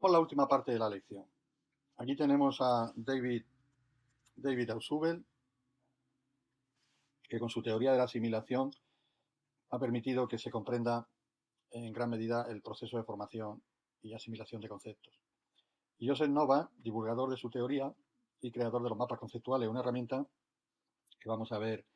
Por la última parte de la lección. Aquí tenemos a David Ausubel, que con su teoría de la asimilación ha permitido que se comprenda en gran medida el proceso de formación y asimilación de conceptos. Y Joseph Nova, divulgador de su teoría y creador de los mapas conceptuales, una herramienta que vamos a ver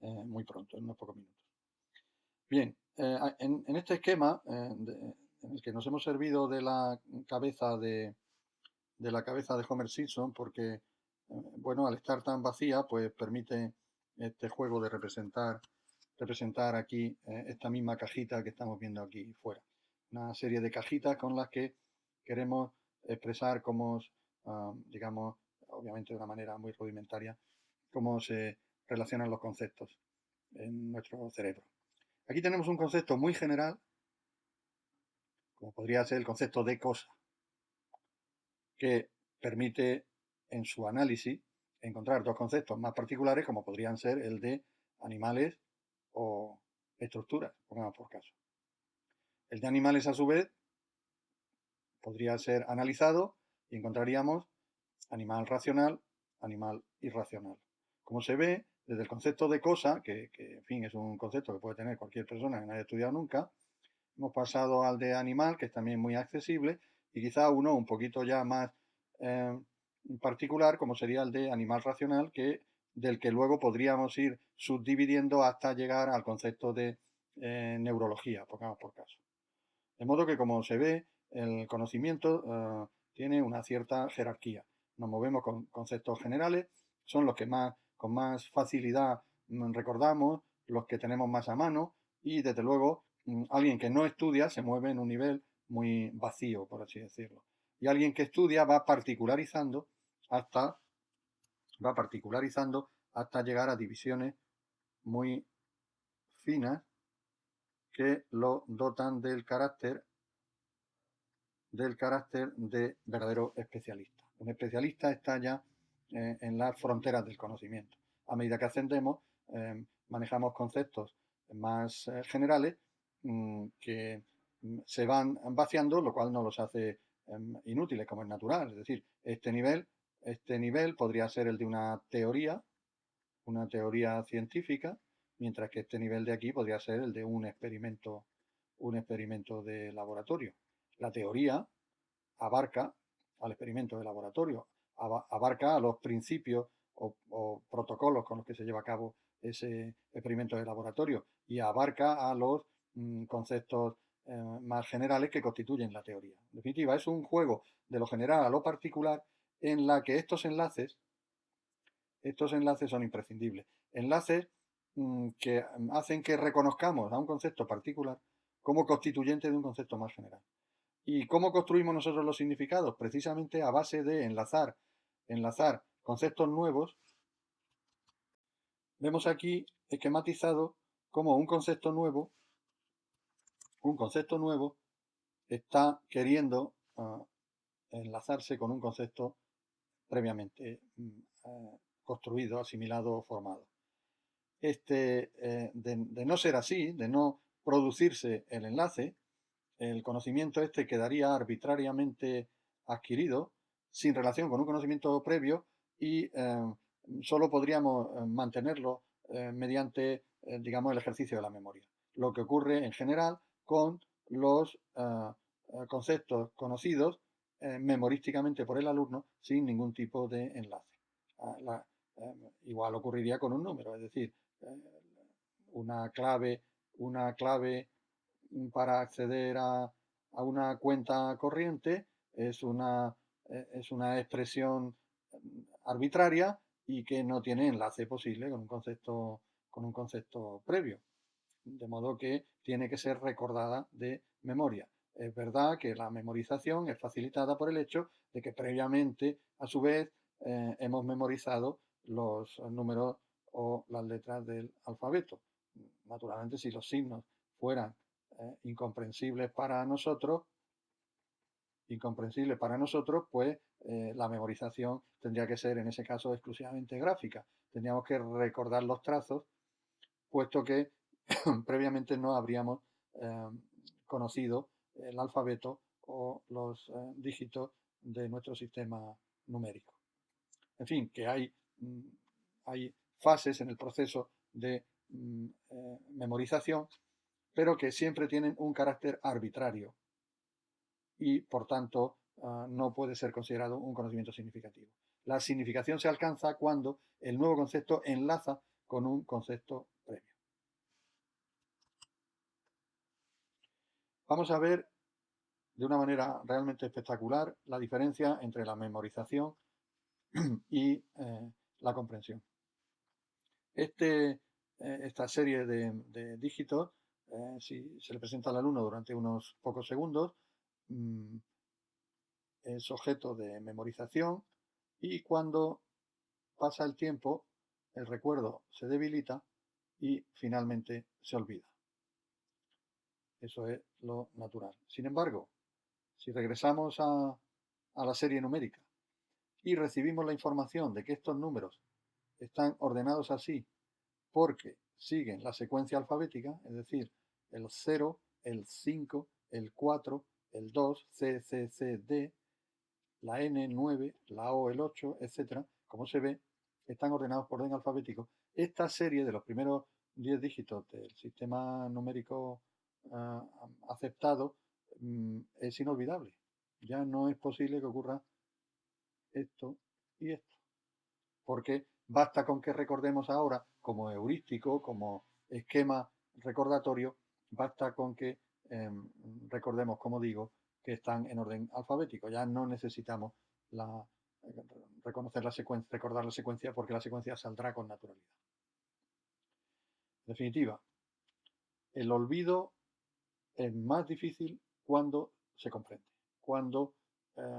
muy pronto, en unos pocos minutos. Bien, en este esquema en el que nos hemos servido de la cabeza de Homer Simpson, porque bueno, al estar tan vacía, pues permite este juego de representar aquí esta misma cajita que estamos viendo aquí fuera. Una serie de cajitas con las que queremos expresar cómo, digamos, obviamente de una manera muy rudimentaria, cómo se relacionan los conceptos en nuestro cerebro. Aquí tenemos un concepto muy general, como podría ser el concepto de cosa, que permite en su análisis encontrar dos conceptos más particulares, como podrían ser el de animales o estructuras, pongamos por caso. El de animales, a su vez, podría ser analizado y encontraríamos animal racional, animal irracional. Como se ve, desde el concepto de cosa, que en fin es un concepto que puede tener cualquier persona que no haya estudiado nunca, hemos pasado al de animal, que es también muy accesible, y quizá uno un poquito ya más particular, como sería el de animal racional, del que luego podríamos ir subdividiendo hasta llegar al concepto de neurología, pongamos por caso. De modo que, como se ve, el conocimiento tiene una cierta jerarquía. Nos movemos con conceptos generales, son los que con más facilidad recordamos, los que tenemos más a mano, y desde luego alguien que no estudia se mueve en un nivel muy vacío, por así decirlo. Y alguien que estudia hasta, va particularizando hasta llegar a divisiones muy finas que lo dotan del carácter de verdadero especialista. Un especialista está ya en las fronteras del conocimiento. A medida que ascendemos, manejamos conceptos más generales que se van vaciando, lo cual no los hace inútiles, como es natural. Es decir, este nivel podría ser el de una teoría científica, mientras que este nivel de aquí podría ser el de un experimento de laboratorio. La teoría abarca al experimento de laboratorio, abarca a los principios o protocolos con los que se lleva a cabo ese experimento de laboratorio y abarca a los conceptos más generales que constituyen la teoría. En definitiva, es un juego de lo general a lo particular en la que estos enlaces son imprescindibles. Enlaces que hacen que reconozcamos a un concepto particular como constituyente de un concepto más general. ¿Y cómo construimos nosotros los significados? Precisamente a base de enlazar conceptos nuevos. Vemos aquí esquematizado cómo un concepto nuevo está queriendo enlazarse con un concepto previamente construido, asimilado, formado. De no ser así, de no producirse el enlace, el conocimiento quedaría arbitrariamente adquirido sin relación con un conocimiento previo y solo podríamos mantenerlo mediante, digamos, el ejercicio de la memoria. Lo que ocurre en general con los conceptos conocidos memorísticamente por el alumno sin ningún tipo de enlace. Igual ocurriría con un número, es decir, una clave para acceder a una cuenta corriente es una expresión arbitraria y que no tiene enlace posible con un concepto previo. De modo que tiene que ser recordada de memoria. Es verdad que la memorización es facilitada por el hecho de que previamente, a su vez, hemos memorizado los números o las letras del alfabeto. Naturalmente, si los signos fueran incomprensibles para nosotros, pues la memorización tendría que ser en ese caso exclusivamente gráfica. Tendríamos que recordar los trazos, puesto que previamente no habríamos conocido el alfabeto o los dígitos de nuestro sistema numérico. En fin, que hay fases en el proceso de memorización, pero que siempre tienen un carácter arbitrario y, por tanto, no puede ser considerado un conocimiento significativo. La significación se alcanza cuando el nuevo concepto enlaza con un concepto previo. Vamos a ver de una manera realmente espectacular la diferencia entre la memorización y la comprensión. Esta serie de dígitos, si se le presenta al alumno durante unos pocos segundos, es objeto de memorización, y cuando pasa el tiempo, el recuerdo se debilita y finalmente se olvida. Eso es lo natural. Sin embargo, si regresamos a la serie numérica y recibimos la información de que estos números están ordenados así porque siguen la secuencia alfabética, es decir, el 0, el 5, el 4, el 2, C, C, C, D, la N, 9, la O, el 8, etc., como se ve, están ordenados por orden alfabético. Esta serie de los primeros 10 dígitos del sistema numérico aceptado es inolvidable. Ya no es posible que ocurra esto y esto, porque basta con que recordemos ahora, como heurístico, como esquema recordatorio, basta con que recordemos, como digo, que están en orden alfabético. Ya no necesitamos reconocer la secuencia, recordar la secuencia, porque la secuencia saldrá con naturalidad. En definitiva, el olvido es más difícil cuando se comprende, cuando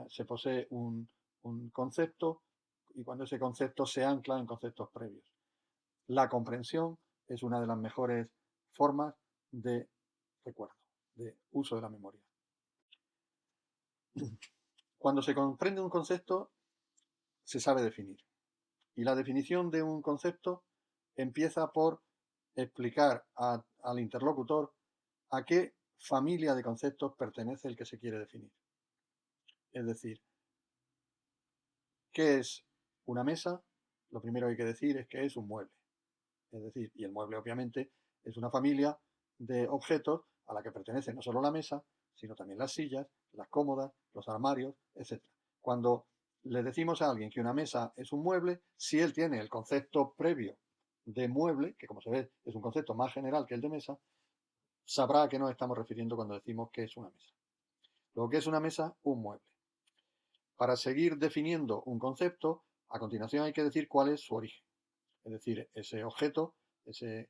se posee un concepto y cuando ese concepto se ancla en conceptos previos. La comprensión es una de las mejores formas de recuerdo, de uso de la memoria. Cuando se comprende un concepto, se sabe definir. Y la definición de un concepto empieza por explicar al interlocutor a qué familia de conceptos pertenece el que se quiere definir. Es decir, ¿qué es una mesa? Lo primero que hay que decir es que es un mueble. Es decir, y el mueble obviamente es una familia de objetos a la que pertenece no solo la mesa, sino también las sillas, las cómodas, los armarios, etc. Cuando le decimos a alguien que una mesa es un mueble, si él tiene el concepto previo de mueble, que como se ve es un concepto más general que el de mesa, sabrá a qué nos estamos refiriendo cuando decimos que es una mesa. Lo que es una mesa, un mueble. Para seguir definiendo un concepto, a continuación hay que decir cuál es su origen. Es decir, ese objeto, ese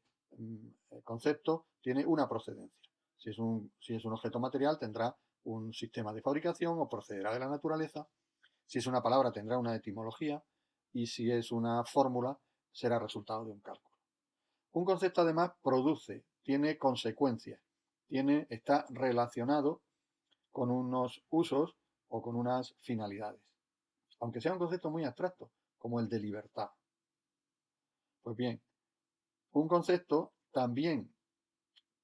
concepto, tiene una procedencia. Si es un objeto material, tendrá un sistema de fabricación o procederá de la naturaleza. Si es una palabra, tendrá una etimología. Y si es una fórmula, será resultado de un cálculo. Un concepto, además, tiene consecuencias, está relacionado con unos usos o con unas finalidades. Aunque sea un concepto muy abstracto, como el de libertad. Pues bien, un concepto también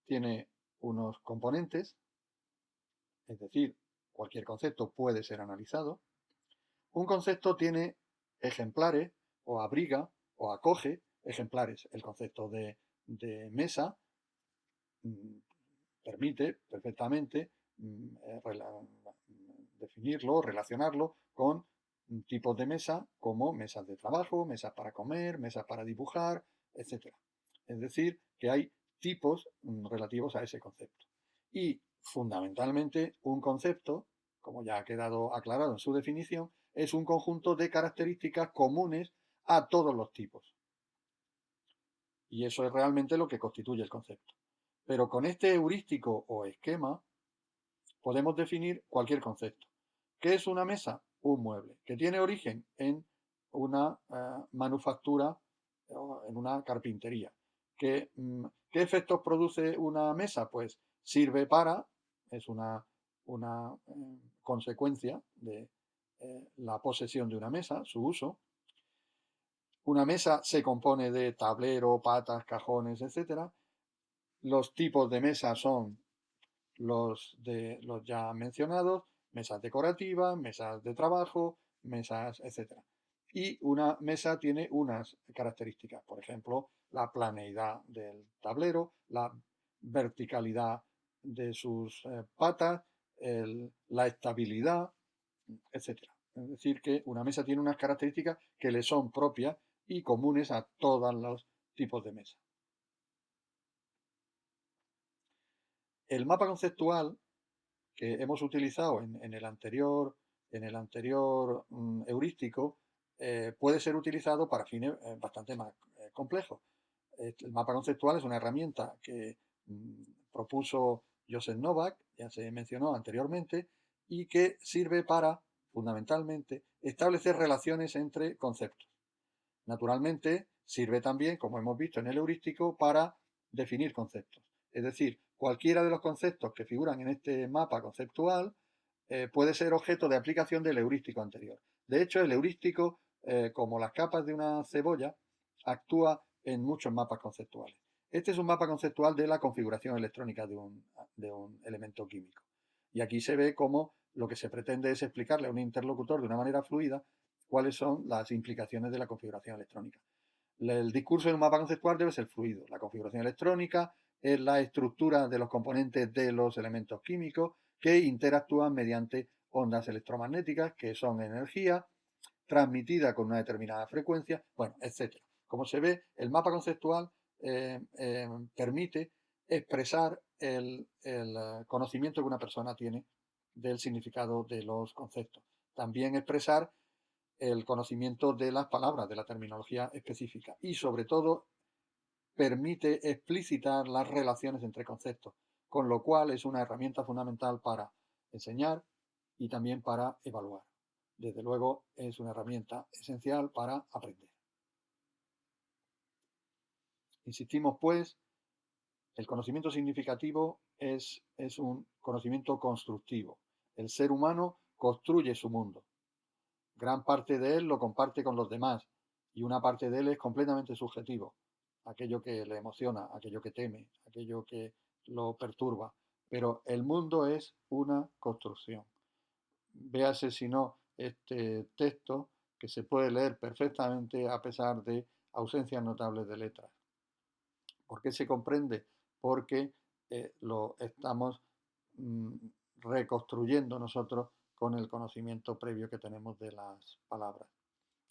tiene unos componentes, es decir, cualquier concepto puede ser analizado. Un concepto tiene ejemplares, o abriga, o acoge ejemplares. El concepto de mesa permite perfectamente definirlo, relacionarlo con tipos de mesa como mesas de trabajo, mesas para comer, mesas para dibujar, etc. Es decir, que hay tipos relativos a ese concepto. Y fundamentalmente un concepto, como ya ha quedado aclarado en su definición, es un conjunto de características comunes a todos los tipos. Y eso es realmente lo que constituye el concepto. Pero con este heurístico o esquema podemos definir cualquier concepto. ¿Qué es una mesa? Un mueble, que tiene origen en una manufactura o en una carpintería. ¿Qué efectos produce una mesa? Pues sirve es una consecuencia de la posesión de una mesa, su uso. Una mesa se compone de tablero, patas, cajones, etc. Los tipos de mesa son los ya mencionados, mesas decorativas, mesas de trabajo, mesas, etc. Y una mesa tiene unas características, por ejemplo, la planeidad del tablero, la verticalidad de sus patas, la estabilidad, etcétera. Es decir, que una mesa tiene unas características que le son propias y comunes a todos los tipos de mesa. El mapa conceptual que hemos utilizado en el anterior heurístico puede ser utilizado para fines bastante más complejos. El mapa conceptual es una herramienta que propuso Joseph Novak, ya se mencionó anteriormente, y que sirve para, fundamentalmente, establecer relaciones entre conceptos. Naturalmente, sirve también, como hemos visto en el heurístico, para definir conceptos. Es decir, cualquiera de los conceptos que figuran en este mapa conceptual puede ser objeto de aplicación del heurístico anterior. De hecho, el heurístico, como las capas de una cebolla, actúa en muchos mapas conceptuales. Este es un mapa conceptual de la configuración electrónica de un elemento químico. Y aquí se ve cómo lo que se pretende es explicarle a un interlocutor de una manera fluida cuáles son las implicaciones de la configuración electrónica. El discurso en un mapa conceptual debe ser fluido. La configuración electrónica es la estructura de los componentes de los elementos químicos que interactúan mediante ondas electromagnéticas, que son energía transmitida con una determinada frecuencia, bueno, etc. Como se ve, el mapa conceptual permite expresar el conocimiento que una persona tiene del significado de los conceptos. También expresar el conocimiento de las palabras, de la terminología específica y sobre todo permite explicitar las relaciones entre conceptos, con lo cual es una herramienta fundamental para enseñar y también para evaluar. Desde luego es una herramienta esencial para aprender. Insistimos pues, el conocimiento significativo es un conocimiento constructivo. El ser humano construye su mundo. Gran parte de él lo comparte con los demás y una parte de él es completamente subjetivo. Aquello que le emociona, aquello que teme, aquello que lo perturba. Pero el mundo es una construcción. Véase si no este texto que se puede leer perfectamente a pesar de ausencias notables de letras. ¿Por qué se comprende? Porque lo estamos reconstruyendo nosotros con el conocimiento previo que tenemos de las palabras.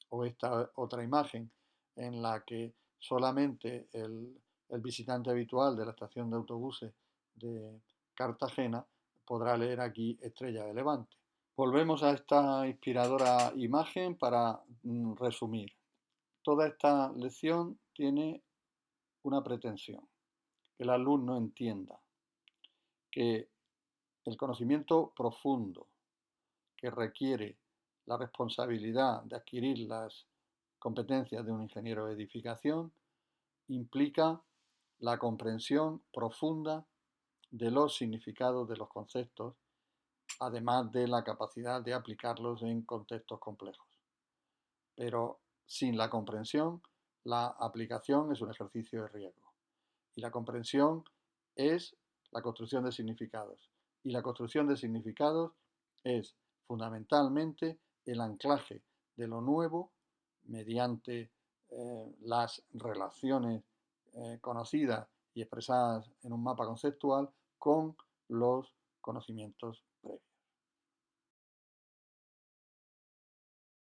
O esta otra imagen en la que solamente el visitante habitual de la estación de autobuses de Cartagena podrá leer aquí Estrella de Levante. Volvemos a esta inspiradora imagen para resumir. Toda esta lección tiene una pretensión, que el alumno entienda que el conocimiento profundo que requiere la responsabilidad de adquirir las competencias de un ingeniero de edificación implica la comprensión profunda de los significados de los conceptos, además de la capacidad de aplicarlos en contextos complejos. Pero sin la comprensión, la aplicación es un ejercicio de riesgo. Y la comprensión es la construcción de significados. Y la construcción de significados es fundamentalmente el anclaje de lo nuevo mediante las relaciones conocidas y expresadas en un mapa conceptual con los conocimientos